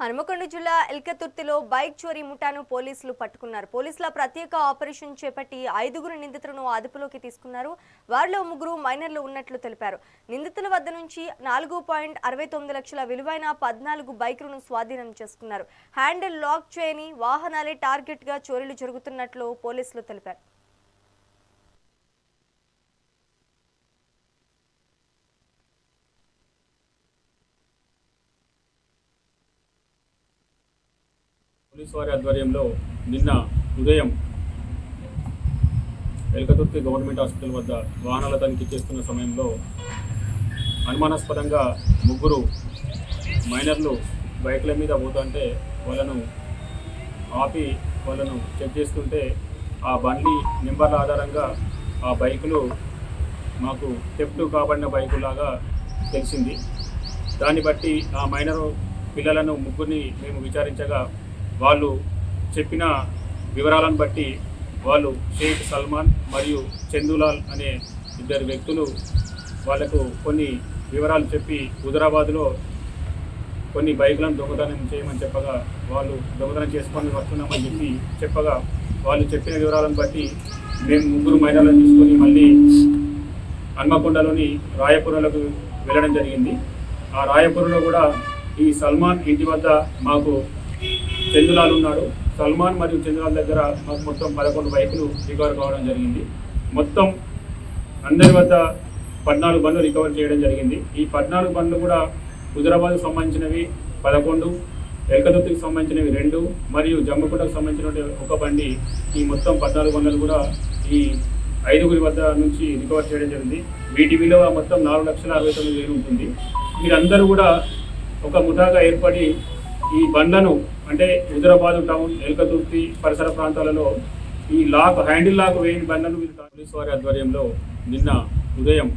హనుమకొండ జిల్లా ఎల్కతుర్తిలో బైక్ చోరీ ముఠాను పోలీసులు పట్టుకున్నారు. పోలీసుల ప్రత్యేక ఆపరేషన్ చేపట్టి 5గురు నిందితులను అదుపులోకి తీసుకున్నారు. వారిలో 3 మైనర్లు ఉన్నట్లు తెలిపారు. నిందితుల వద్ద నుంచి 4.69 లక్షల విలువైన 14 బైకులను స్వాధీనం చేసుకున్నారు. హ్యాండిల్ లాక్ చేయని వాహనాలే టార్గెట్ గా చోరీలు జరుగుతున్నట్లు పోలీసులు తెలిపారు. పోలీసు వారి ఆధ్వర్యంలో నిన్న ఉదయం ఎల్కతుర్తి గవర్నమెంట్ హాస్పిటల్ వద్ద వాహనాల తనిఖీ చేస్తున్న సమయంలో అనుమానాస్పదంగా 3 మైనర్లు బైక్ల మీద పోతుంటే వాళ్ళను ఆపి వాళ్ళను చెక్ చేస్తుంటే ఆ బండి నెంబర్ల ఆధారంగా ఆ బైకులు మాకు థెఫ్ట్ కాబడిన బైకులాగా తెలిసింది. దాన్ని బట్టి ఆ మైనర్ పిల్లలను 3ని మేము విచారించగా వాళ్ళు చెప్పిన వివరాలను బట్టి వాళ్ళు షేక్ సల్మాన్ మరియు చందులాల్ అనే 2 వ్యక్తులు వాళ్లకు కొన్ని వివరాలు చెప్పి హుజరాబాద్లో కొన్ని బైకులను దొంగతనం చేయమని చెప్పగా వాళ్ళు దొంగతనం చేసుకొని వస్తున్నామని చెప్పగా వాళ్ళు చెప్పిన వివరాలను బట్టి మేము 3 మైనర్లను తీసుకొని మళ్ళీ హన్మకొండలోని రాయపురంలోకి వెళ్ళడం జరిగింది. ఆ రాయపురంలో కూడా ఈ సల్మాన్ ఇంటి వద్ద మాకు చందులాల్ ఉన్నాడు. సల్మాన్ మరియు చందులాల్ దగ్గర మాకు మొత్తం 11 బైకులు రికవర్ కావడం జరిగింది. మొత్తం అందరి వద్ద 14 బండ్లు రికవర్ చేయడం జరిగింది. ఈ 14 బండ్లు కూడా హుజరాబాద్కు సంబంధించినవి 11, ఎల్కతుర్తికి సంబంధించినవి 2 మరియు జమ్మకుంటకు సంబంధించిన 1 బండి. ఈ మొత్తం 14 బండ్లు కూడా ఈ 5గురి వద్ద నుంచి రికవర్ చేయడం జరిగింది. వీటి విలువ మొత్తం 4,69,000 ఉంటుంది. మీరందరూ కూడా ఒక ముఠాగా ఏర్పడి ఈ బండ్లను అంటే హుజరాబాద్ టౌన్, ఎల్కతుర్తి పరిసర ప్రాంతాలలో ఈ హ్యాండిల్ లాక్ వేయని బండ్లను పోలీసు వారి ఆధ్వర్యంలో నిన్న ఉదయం